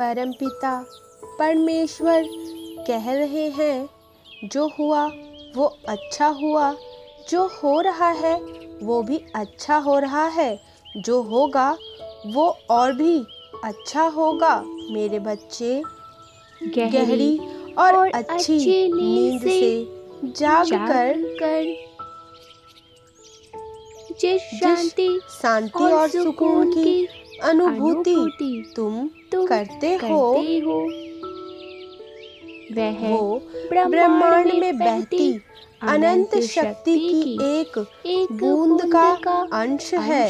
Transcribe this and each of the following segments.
परमपिता परमेश्वर कह रहे हैं, जो हुआ वो अच्छा हुआ, जो हो रहा है वो भी अच्छा हो रहा है, जो होगा वो और भी अच्छा होगा। मेरे बच्चे गहरी और अच्छी नींद से जागकर जिस शांति और सुकून की अनुभूति तुम करते हो, वो ब्रह्मांड में बहती अनंत शक्ति की एक बूंद का अंश है।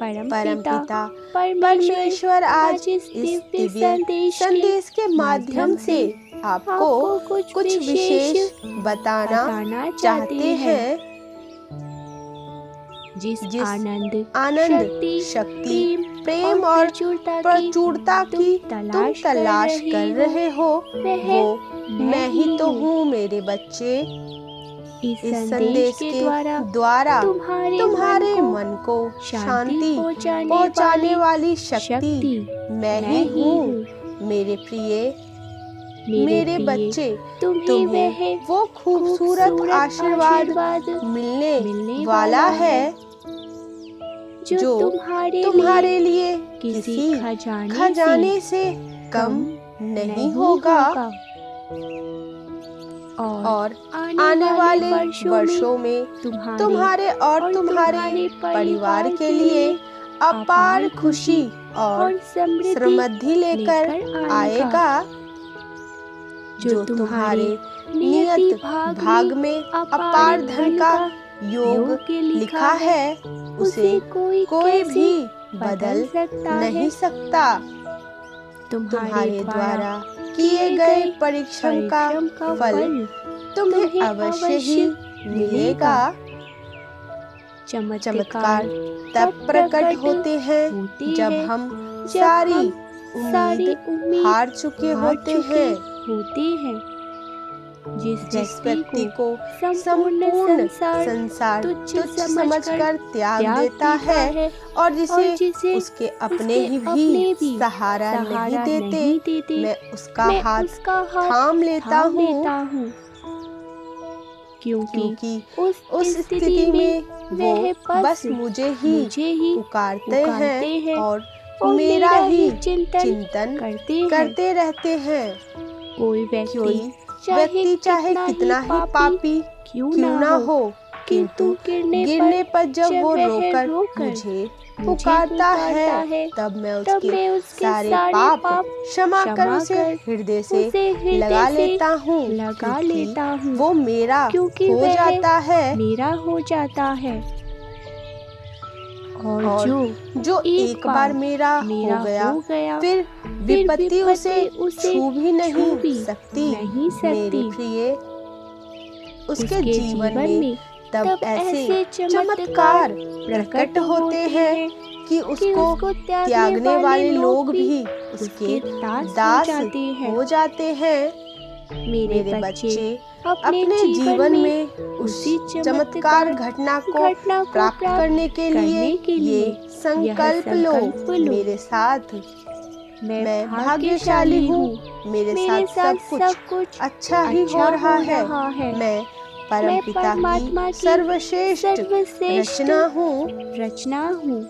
परमपिता परमेश्वर आज इस दिव्य संदेश के माध्यम से आपको कुछ विशेष बताना चाहते हैं। जिस आनंद शक्ति प्रेम और प्रचुरता की तुम तलाश कर रहे हो, वो मैं ही तो हूँ मेरे बच्चे। इस संदेश के द्वारा तुम्हारे मन को शांति पहुँचाने वाली शक्ति मैं ही हूँ। मेरे प्रिय मेरे बच्चे, तुम्हें वो खूबसूरत आशीर्वाद मिलने वाला है जो तुम्हारे लिए किसी खजाने से कम नहीं होगा। और आने वाले वर्षों में तुम्हारे और तुम्हारे परिवार के लिए अपार खुशी और समृद्धि लेकर आएगा। जो तुम्हारे नियत भाग में अपार धन का योग लिखा है, उसे कोई भी बदल नहीं सकता। तुम्हारे द्वारा किए गए परिश्रम का फल तुम्हें अवश्य ही मिलेगा। चमत्कार तब प्रकट होते हैं जब हम सारी उम्मीद हार चुके होते हैं। जिस व्यक्ति को संपूर्ण संसार तुच्छ समझकर त्याग देता है और जिसे उसके अपने भी सहारा नहीं देते, मैं उसका हाथ थाम लेता हूँ, क्योंकि उस स्थिति में वो बस मुझे ही पुकारते हैं और मेरा ही चिंतन करते रहते हैं। कोई व्यक्ति चाहे कितना ही पापी क्यों ना हो, किंतु गिरने पर जब वो रोकर मुझे पुकारता है, तब मैं उसके सारे पाप क्षमा कर उसे हृदय से लगा लेता हूँ, वो मेरा हो जाता है। और जो एक बार मेरा हो गया, फिर विपत्ति उसे छू भी नहीं सकती। मेरे प्रिय, उसके जीवन में तब ऐसे चमत्कार प्रकट होते हैं कि उसको त्यागने वाले लोग भी उसके दास हो जाते हैं। मेरे बच्चे, अपने जीवन में उसी चमत्कार घटना को प्राप्त करने के लिए ये संकल्प लो, मेरे साथ मैं भाग्यशाली हूँ, मेरे साथ सब कुछ अच्छा ही हो रहा है। मैं परमपिता की सर्वश्रेष्ठ रचना हूँ।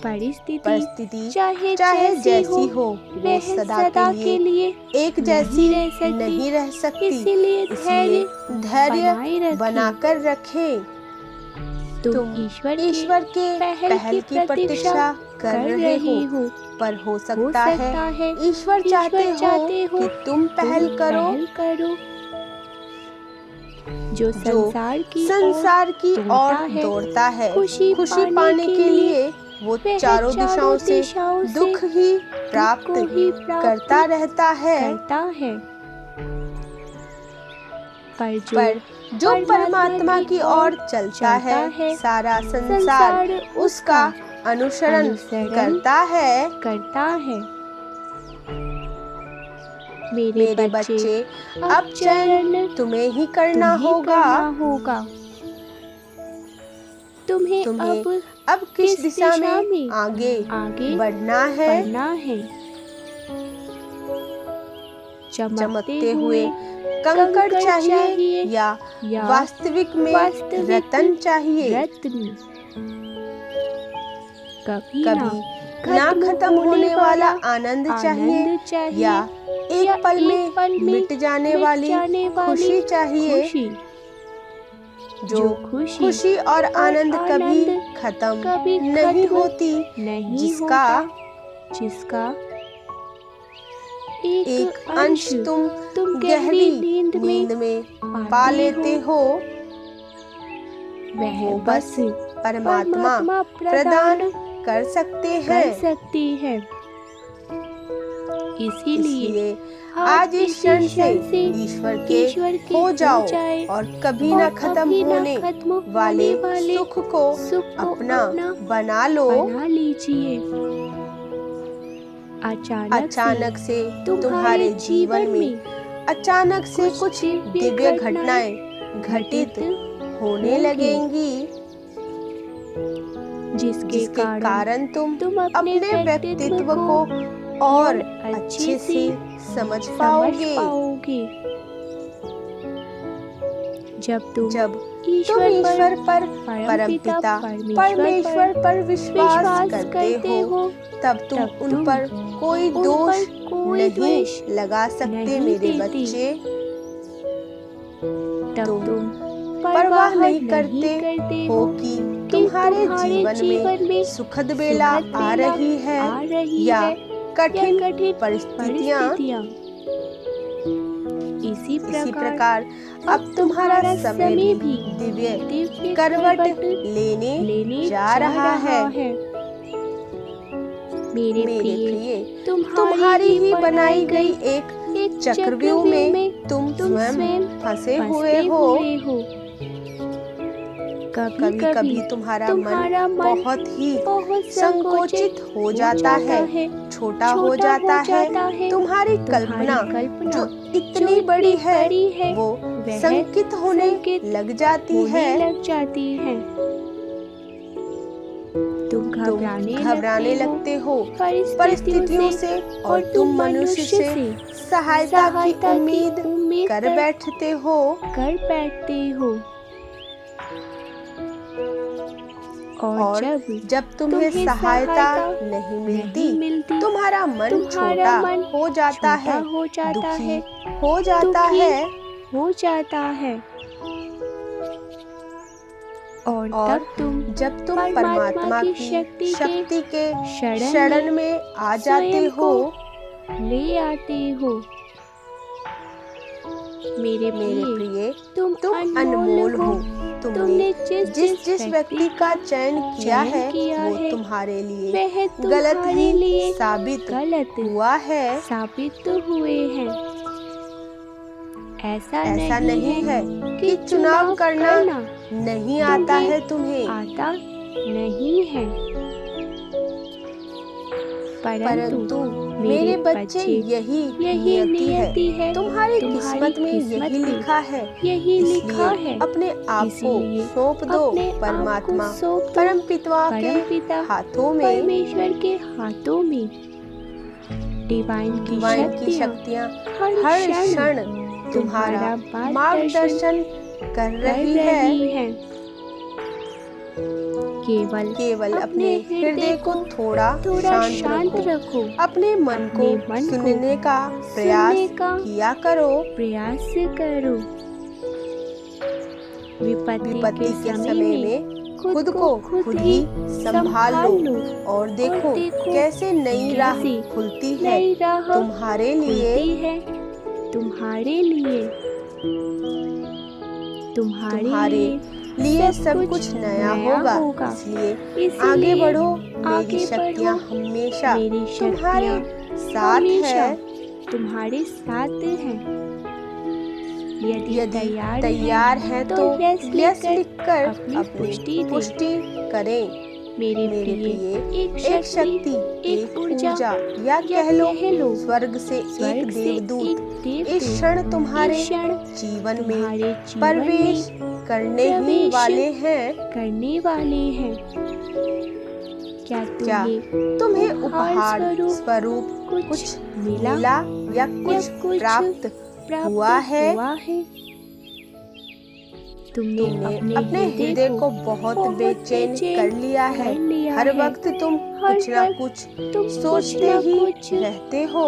परिस्थिति चाहे जैसी हो, वो सदा के लिए एक जैसी नहीं रह सकती, इसलिए धैर्य बनाकर रखें। तुम ईश्वर के पहल की प्रतीक्षा कर रहे हो, पर हो सकता है ईश्वर चाहते हो कि तुम पहल करो। जो संसार की ओर दौड़ता है खुशी पाने के लिए, वो चारों दिशाओं से दुख ही प्राप्त करता रहता है। पर जो परमात्मा की ओर चलता है, सारा संसार उसका अनुसरण करता है। मेरे बच्चे, अब चयन तुम्हें ही करना होगा। तुम्हें अब किस दिशा में आगे बढ़ना है। चमकते हुए कंकड़ चाहिए या वास्तविक में रतन चाहिए। कभी ना खत्म होने वाला आनंद चाहिए या एक पल में मिट जाने वाली खुशी चाहिए। जो खुशी और आनंद कभी खत्म नहीं होती, जिसका एक अंश तुम गहरी नींद में पा लेते हो, वो बस परमात्मा प्रदान कर सकते हैं। इसीलिए आज इस क्षण से ईश्वर के हो जाओ और कभी न खत्म होने वाले सुख को अपना बना लीजिए। अचानक से तुम्हारे जीवन में अचानक से कुछ दिव्य घटनाएं घटित होने लगेंगी, जिसके कारण तुम अपने व्यक्तित्व को और अच्छे से समझ पाओगे। जब तुम ईश्वर पर, परमपिता परमेश्वर पर विश्वास करते हो, तब तुम उन पर कोई दोष नहीं लगा सकते मेरे बच्चे। तब तुम परवाह नहीं करते हो कि तुम्हारे जीवन में सुखद बेला आ रही है या कठिन परिस्थितियाँ। इसी प्रकार अब तुम्हारा समय भी दिव्य करवट लेने जा रहा है। मेरे प्रिय, तुम्हारी ही बनाई गई एक चक्रव्यूह में तुम स्वयं फंसे हुए हो। कभी तुम्हारा मन बहुत ही संकोचित हो जाता है, छोटा हो जाता है। तुम्हारी कल्पना जो इतनी बड़ी है वो संकित होने लग जाती है। तुम घबराने लगते हो परिस्थितियों से और तुम मनुष्य से सहायता की उम्मीद कर बैठते हो। और जब तुम्हें सहायता नहीं मिलती, तुम्हारा मन छोटा हो जाता है, दुखी हो जाता है। और जब तुम परमात्मा की शक्ति के शरण में आ जाते हो, ले आते हो। मेरे प्रिय, तुम अनमोल हो। तुमने जिस व्यक्ति का चयन किया है वो तुम्हारे लिए गलत ही साबित हुआ है। ऐसा नहीं है कि चुनाव करना नहीं आता है तुम्हें, परंतु मेरे बच्चे यही नियति है। तुम्हारी किस्मत में यही लिखा है। इसलिए अपने आप को सौंप दो परमात्मा परमपिता के हाथों में। परमेश्वर के हाथों में डिवाइन की शक्तियाँ हर क्षण तुम्हारा मार्गदर्शन कर रही है। केवल अपने हृदय को थोड़ा शांत रखो। अपने मन को सुनने का प्रयास किया करो। विपत्ति के समय में खुद को खुद ही संभाल लो और देखो कैसे नई राह खुलती है तुम्हारे लिए। तुम्हारे लिए सब कुछ नया होगा। इसलिए आगे बढ़ो। मेरी शक्तियाँ हमेशा तुम्हारे साथ है। यदि तैयार है तो यस लिखकर अपनी पुष्टि करें। मेरे प्रिय, एक शक्ति, एक ऊर्जा या कह लो स्वर्ग से एक देवदूत इस क्षण तुम्हारे जीवन में प्रवेश करने ही वाले हैं। क्या तुम्हें उपहार स्वरूप कुछ मिला या कुछ प्राप्त हुआ है? तुमने अपने हृदय को बहुत बेचैन कर लिया है। हर वक्त तुम कुछ ना कुछ सोचते ही रहते हो।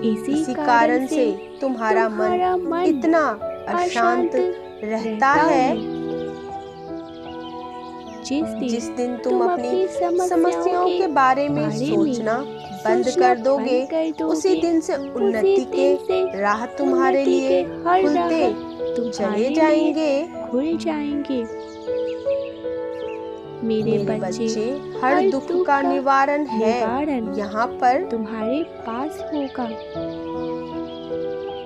इसी कारण से तुम्हारा मन इतना अशांत रहता है। जिस दिन तुम अपनी समस्याओं के बारे में सोचना बंद कर दोगे, उसी दिन से उन्नति के राह तुम्हारे लिए खुलते चले जाएंगे। मेरे बच्चे, हर दुख का निवारण है यहाँ पर तुम्हारे पास होगा।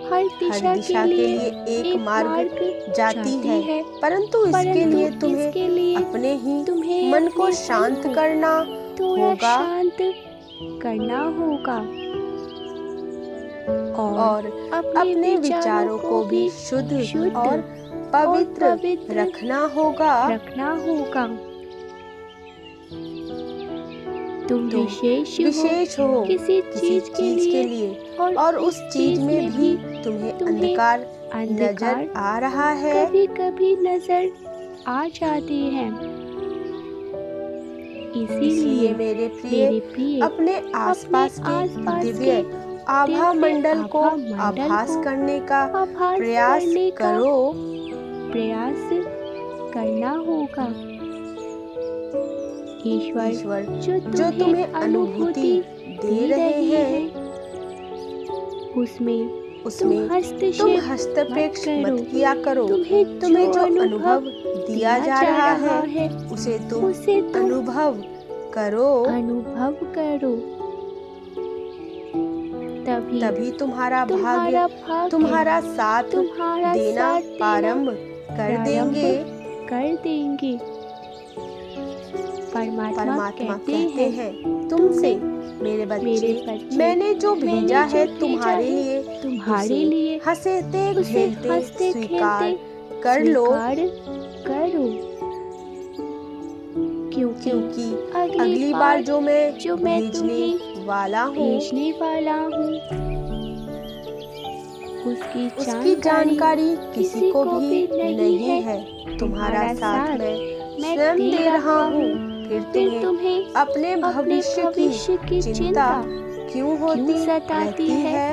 हर दिशा के लिए एक मार्ग जाती है, परंतु इसके लिए तुम्हें अपने ही मन को शांत करना होगा और अपने विचारों को भी शुद्ध और पवित्र रखना होगा। तुम विशेष हो किसी चीज के लिए और उस चीज में भी तुम्हें अंधकार नजर आ रहा है। कभी नजर आ जाती है। इसीलिए मेरे प्रिय, अपने आसपास के दिव्य आभा मंडल को आभास करने का प्रयास करना होगा। ईश्वर जो तुम्हें अनुभूति दे रहे हैं, उसमें तुम हस्तक्षेप मत किया करो। तुम्हें जो अनुभव दिया जा रहा है उसे तुम अनुभव करो। तभी तुम्हारा भाग्य तुम्हारा साथ देना प्रारंभ कर देंगे। परमात्मा कहते हैं तुमसे, मेरे बच्चे, मैंने जो भेजा है तुम्हारे लिए हंसते खेलते स्वीकार कर लो। क्योंकि अगली बार जो मैं भेजने वाला हूँ उसकी जानकारी किसी को भी नहीं है। तुम्हारा साथ मैं स्वयं दे रहा हूँ। फिर तुम्हें अपने भविष्य की चिंता क्यों होती है?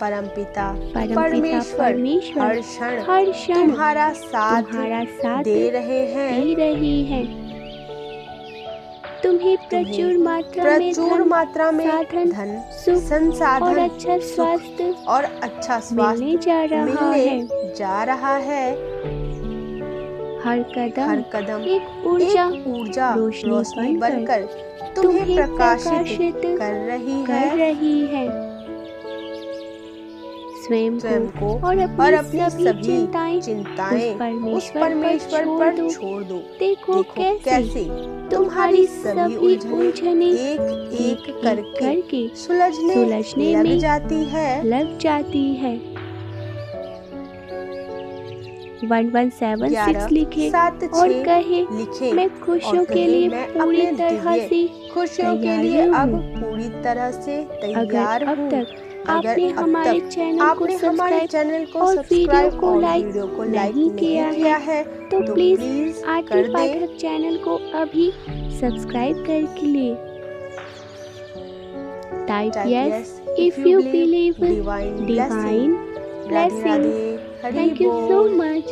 परमपिता परमेश्वर हर क्षण तुम्हारा साथ दे रहे हैं। तुम्हें प्रचुर मात्रा में धन, संसाधन और अच्छा स्वास्थ्य मिलने जा रहा है। हर कदम एक ऊर्जा रोशनी बनकर तुम्हें प्रकाशित कर रही है। स्वयं को और अपनी सभी चिंताएं उस परमेश्वर पर छोड़ दो। देखो कैसे तुम्हारी सभी उलझनें एक करके सुलझने लग जाती है। 1176 लिखे और कहे, मैं खुशियों के लिए पूरी तरह से तैयार हूँ। आपने हमारे चैनल को सब्सक्राइब और वीडियो को लाइक नहीं किया है तो प्लीज आरटी पाठक चैनल को अभी सब्सक्राइब करके लिए। Type yes if you believe divine blessing. Thank you so much.